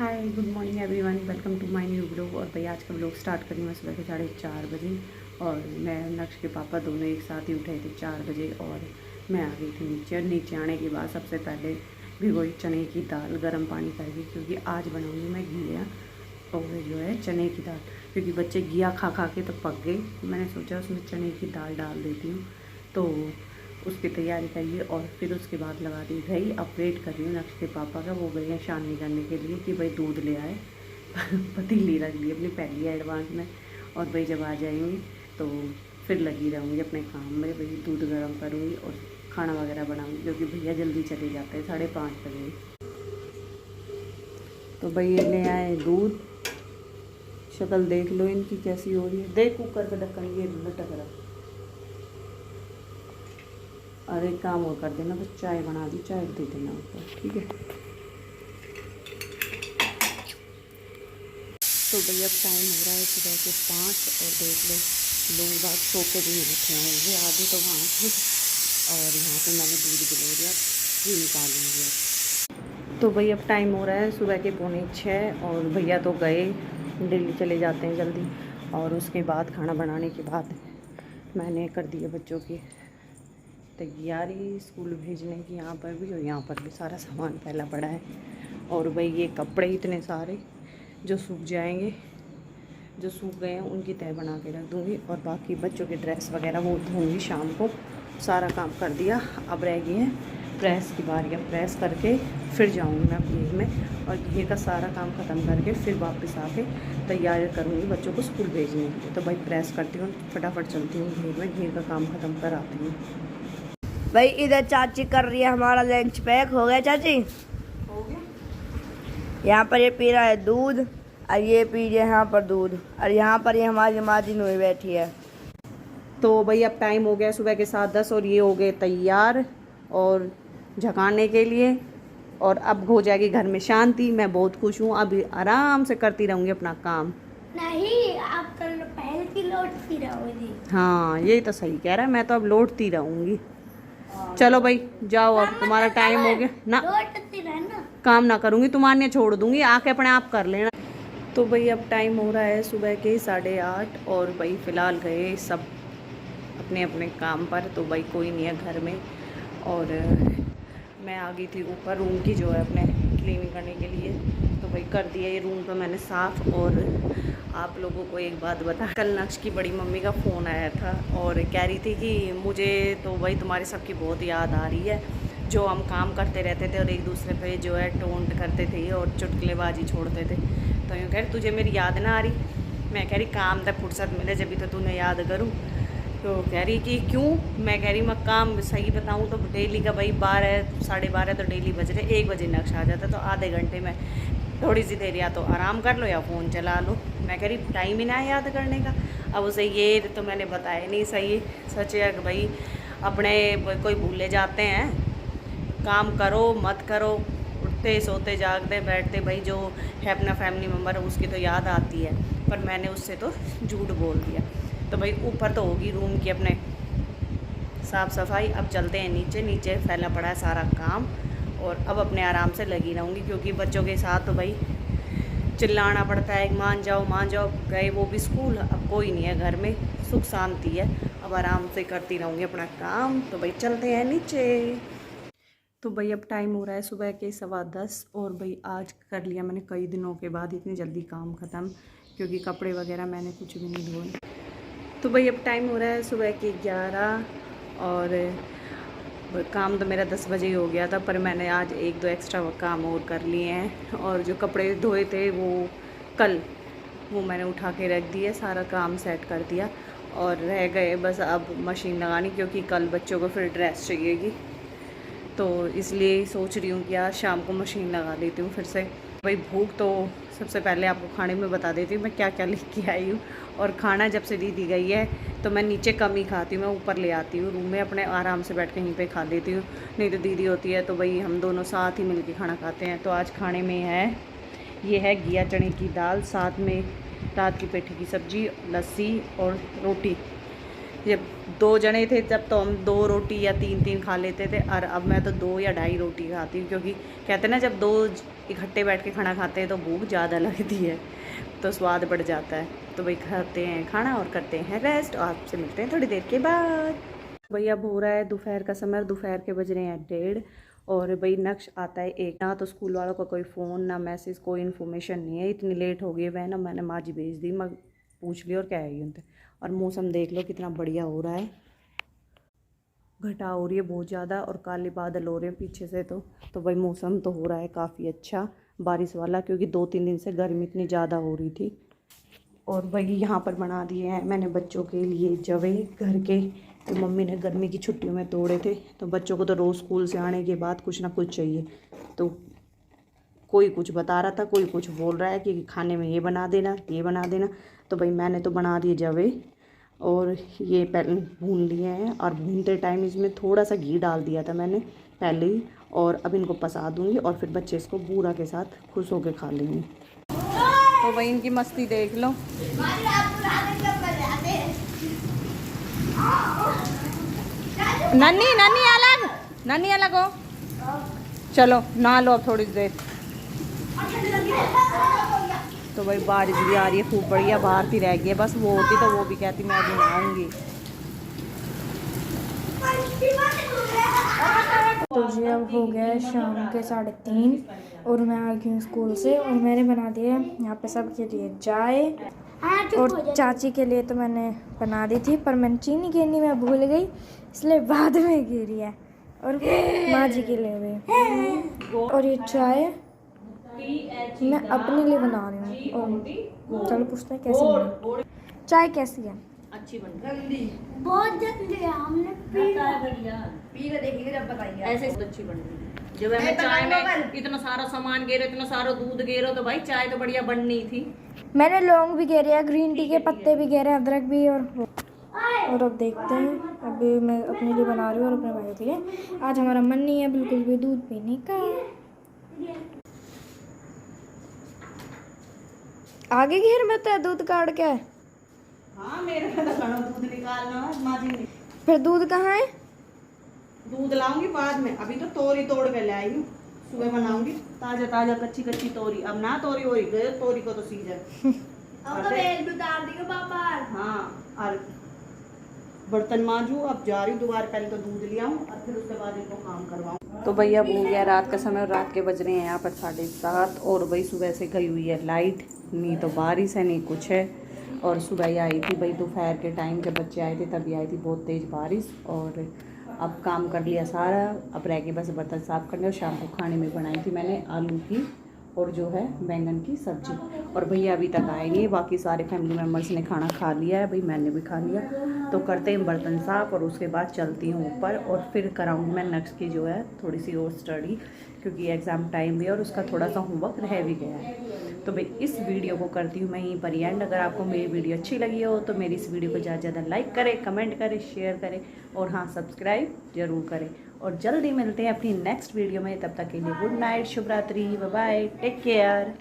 Hi good morning everyone, welcome to my new blog. और भाई आज का ब्लॉग स्टार्ट करी मैं सुबह के 4:30 बजे। और मैं नक्श के पापा दोनों एक साथ ही उठे थे 4 बजे और मैं आ गई थी नीचे। और नीचे आने के बाद सबसे पहले भिगोई चने की दाल गर्म पानी करके, क्योंकि आज बनाऊंगी मैं घिया और जो है चने की दाल, क्योंकि बच्चे घिया खा खा के तो पक गए। मैंने सोचा उसमें चने की दाल डाल देती हूँ, तो उसकी तैयारी करिए। और फिर उसके बाद लगा दी गई। अब वेट कर रही हूँ नक्श के पापा का, वो गए हैं छाननी करने के लिए कि भाई दूध ले आए। पतीली रख ली अपनी पहली एडवांस में। और भाई जब आ जाएंगी तो फिर लगी रहूँगी अपने काम में। भाई दूध गर्म करूँगी और खाना वगैरह बनाऊँगी, क्योंकि भैया जल्दी चले जाते हैं 5:30 बजे। तो भैया ले आए दूध। शक्ल देख लो इनकी कैसी हो रही है। देख कुकर का ढक्कन ये लटक रहा। और एक काम और कर देना, बस चाय बना दी, चाय दे देना ऊपर, ठीक है। तो भैया टाइम हो रहा है सुबह के 5 और देख लो लोग बाग सो के भी उठे होंगे आधे तो वहाँ से। और यहाँ पे मैंने दूध गिलो दिया, घी निकालूंगी। तो भैया अब टाइम हो रहा है सुबह के 5:45 और भैया तो गए, दिल्ली चले जाते हैं जल्दी। और उसके बाद खाना बनाने के बाद मैंने कर दिए बच्चों की तैयारी स्कूल भेजने की। यहाँ पर भी और यहाँ पर भी सारा सामान फैला पड़ा है। और भाई ये कपड़े इतने सारे जो सूख जाएंगे, जो सूख गए हैं उनकी तह बना के रख दूँगी। और बाकी बच्चों के ड्रेस वगैरह वो धोऊँगी शाम को। सारा काम कर दिया, अब रह गई है प्रेस की बारी। अब प्रेस करके फिर जाऊँगी मैं घी में, और घी का सारा काम ख़त्म करके फिर वापस आके तैयारी करूँगी बच्चों को स्कूल भेजने के लिए। तो भाई प्रेस करती हूँ, फटाफट चलती हूँ घी में, घी का काम ख़त्म कर आती हूँ। भाई इधर चाची कर रही है, हमारा लंच पैक हो गया चाची। हो गया। यहाँ पर ये पी रहा है दूध और ये पी रही है यहाँ पर दूध, और यहाँ पर ये हमारी माजिन हुई बैठी है। तो भाई अब टाइम हो गया सुबह के 7:10 और ये हो गए तैयार और झकाने के लिए। और अब हो जाएगी घर में शांति। मैं बहुत खुश हूँ, अब आराम से करती रहूँगी अपना काम। नहीं, आप कल पहले की लौटती रहोगी। हाँ यही तो सही कह रहा है, मैं तो अब लौटती रहूँगी। चलो भाई जाओ, अब तुम्हारा टाइम हो गया ना। लौटती रहना, काम ना करूँगी, तुम्हारे छोड़ दूँगी, आके अपने आप कर लेना। तो भाई अब टाइम हो रहा है सुबह के 8:30 और भाई फ़िलहाल गए सब अपने अपने काम पर। तो भाई कोई नहीं है घर में। और मैं आ गई थी ऊपर रूम की जो है अपने क्लीनिंग करने के लिए। तो भाई कर दिया ये रूम तो मैंने साफ़। और आप लोगों को एक बात बता, कल नक्श की बड़ी मम्मी का फ़ोन आया था और कह रही थी कि मुझे तो भाई तुम्हारी सबकी बहुत याद आ रही है, जो हम काम करते रहते थे और एक दूसरे पे जो है टोंट करते थे और चुटकुलेबाजी छोड़ते थे। तो यूँ कह रही तुझे मेरी याद ना आ रही। मैं कह रही काम तक फुर्सत मिले जब भी तो तुम्हें याद करूँ। तो कह रही कि क्यों। मैं कह रही मैं काम सही बताऊँ तो डेली का भाई 12 साढ़े 12 तो डेली बज रहे, 1 बजे नक्श आ जाता। तो आधे घंटे में थोड़ी सी देर या तो आराम कर लो या फ़ोन चला लो। मैं कह रही टाइम ही ना है याद करने का। अब उसे ये तो मैंने बताया नहीं सही। सच है कि भाई अपने कोई भूले जाते हैं। काम करो मत करो, उठते सोते जागते बैठते भाई जो है अपना फैमिली मेम्बर है उसकी तो याद आती है। पर मैंने उससे तो झूठ बोल दिया। तो भाई ऊपर तो होगी रूम की अपने साफ़ सफाई। अब चलते हैं नीचे। नीचे फैला पड़ा है सारा काम और अब अपने आराम से लगी रहूँगी, क्योंकि बच्चों के साथ तो भाई चिल्लाना पड़ता है, मान जाओ। गए वो भी स्कूल, अब कोई नहीं है घर में, सुख शांति है। अब आराम से करती रहूँगी अपना काम। तो भाई चलते हैं नीचे। तो भाई अब टाइम हो रहा है सुबह के 10:15 और भाई आज कर लिया मैंने कई दिनों के बाद इतनी जल्दी काम ख़त्म, क्योंकि कपड़े वगैरह मैंने कुछ भी नहीं धोए। तो भाई अब टाइम हो रहा है सुबह के 11 और काम तो मेरा 10 बजे ही हो गया था, पर मैंने आज 1-2 एक्स्ट्रा काम और कर लिए हैं। और जो कपड़े धोए थे वो मैंने उठा के रख दिए, सारा काम सेट कर दिया। और रह गए बस अब मशीन लगानी, क्योंकि कल बच्चों को फिर ड्रेस चाहिएगी। तो इसलिए सोच रही हूँ कि आज शाम को मशीन लगा देती हूँ फिर से। भाई भूख तो सबसे पहले आपको खाने में बता देती हूँ मैं क्या क्या लेके आई हूँ। और खाना जब से दीदी गई है तो मैं नीचे कम ही खाती हूँ, मैं ऊपर ले आती हूँ रूम में, अपने आराम से बैठ के यहीं पे खा लेती हूँ। नहीं तो दीदी होती है तो भाई हम दोनों साथ ही मिल के खाना खाते हैं। तो आज खाने में ये है घिया चने की दाल, साथ में रात की पेठी की सब्ज़ी, लस्सी और रोटी। जब 2 जने थे तब तो हम 2 रोटी या 3 खा लेते थे, और अब मैं तो 2 या 2.5 रोटी खाती हूँ, क्योंकि कहते हैं ना जब 2 इकट्ठे बैठ के खाना खाते हैं तो भूख ज़्यादा लगती है, तो स्वाद बढ़ जाता है। तो भाई खाते हैं खाना और करते हैं रेस्ट, और आपसे मिलते हैं थोड़ी देर के बाद। भाई अब हो रहा है दोपहर का समय, दोपहर के बज रहे हैं 1:30, और भाई नक्श आता है 1। ना तो स्कूल वालों का कोई फ़ोन ना मैसेज, कोई इन्फॉर्मेशन नहीं है, इतनी लेट हो गई वह ना, मैंने माँ जी भेज दी, मैं पूछ ली और क्या है उनसे। और मौसम देख लो कितना बढ़िया हो रहा है, घटा हो रही है बहुत ज़्यादा, और काले बादल हो रहे हैं पीछे से। तो भाई मौसम तो हो रहा है काफ़ी अच्छा बारिश वाला, क्योंकि 2-3 दिन से गर्मी इतनी ज़्यादा हो रही थी। और भाई यहाँ पर बना दिए हैं मैंने बच्चों के लिए जवे घर के, तो मम्मी ने गर्मी की छुट्टियों में तोड़े थे। तो बच्चों को तो रोज़ स्कूल से आने के बाद कुछ ना कुछ चाहिए, तो कोई कुछ बता रहा था, कोई कुछ बोल रहा है कि खाने में ये बना देना, ये बना देना। तो भाई मैंने तो बना दिए जवे, और ये पहले भून लिए हैं, और भूनते टाइम इसमें थोड़ा सा घी डाल दिया था मैंने पहले ही, और अब इनको पसा दूँगी, और फिर बच्चे इसको बूरा के साथ खुश होकर खा लेंगे। तो भाई इनकी मस्ती देख लो। नन्नी नन्नी अलग, नन्नी अलग हो, चलो नहा लो अब थोड़ी देर। तो भाई बारिश भी आ रही है खूब बढ़िया, बाहर थी रह गई है, बस वो होती तो वो भी कहती मैं अभी नहाऊंगी। तो जी अब हो गया है शाम के 3:30, और मैं आ गई हूँ स्कूल से, और मैंने बना दिया यहाँ पे सबके लिए चाय, और चाची के लिए तो मैंने बना दी थी, पर मैंने चीनी गिरनी मैं भूल गई, इसलिए बाद में गिरी है, और माँ जी के लिए भी। और ये चाय मैं अपने लिए बना रही हूँ, और चलो पूछते हैं कैसी बनी। चाय कैसी है? अच्छी बन गई, बहुत जल्दी हमने पी के देखिए जब बताइए। ऐसे अच्छी बन गई। जब हमें चाय में इतना सारा सामान गेरो, इतना सारा दूध गेरो, तो भाई चाय तो बढ़िया बननी थी। मैंने लौंग भी गेरे हैं, ग्रीन टी के पत्ते भी गेरे, अदरक भी, और अब देखते हैं। अभी मैं अपने लिए बना रही हूँ और अपने भाई के लिए। आज हमारा मन नहीं है बिल्कुल भी दूध पीने का। आगे घेर में तो दूध काट के, हाँ मेरे में तो घणो दूध निकालना है माँ जी ने। फिर दूध कहाँ है? दूध लाऊंगी बाद में, अभी तो तोरी तोड़ के ले आई हूँ, सुबह बनाऊंगी ताजा ताजा कच्ची कच्ची तोरी। अब ना तोरी हो रही, तोरी को तो सीजन अब तो बेल भी उतार दी पापा। हाँ, और बर्तन मांजू, अब जा रही हूँ दोबारा, पहले तो दूध लिया हूँ और फिर उसके बाद इनको काम करवाऊँ। तो भैया अब हो गया रात का समय, और रात के बज रहे हैं यहाँ पर 7:30, और भाई सुबह से गई हुई है लाइट, नहीं तो बारिश है नहीं कुछ है। और सुबह ही आई थी भाई दोपहर के टाइम, जब बच्चे आए थे तभी आई थी बहुत तेज़ बारिश। और अब काम कर लिया सारा, अब रह गए बस बर्तन साफ़ करने। और शाम को खाने में बनाई थी मैंने आलू की और जो है बैंगन की सब्ज़ी। और भैया अभी तक आए नहीं, बाकी सारे फैमिली मेम्बर्स ने खाना खा लिया है, भाई मैंने भी खा लिया। तो करते हैं बर्तन साफ़, और उसके बाद चलती हूँ ऊपर, और फिर कराऊँगी मैं नेक्स्ट की जो है थोड़ी सी और स्टडी, क्योंकि एग्ज़ाम टाइम भी है और उसका थोड़ा सा होमवर्क रह भी गया है। तो भाई इस वीडियो को करती हूँ मैं यहीं पर एंड। अगर आपको मेरी वीडियो अच्छी लगी हो तो मेरी इस वीडियो को ज़्यादा से ज़्यादा लाइक करें, कमेंट करें, शेयर करें, और हाँ सब्सक्राइब ज़रूर करें। और जल्दी मिलते हैं अपनी नेक्स्ट वीडियो में, तब तक के लिए गुड नाइट, शुभ रात्रि, बाय बाय, टेक केयर।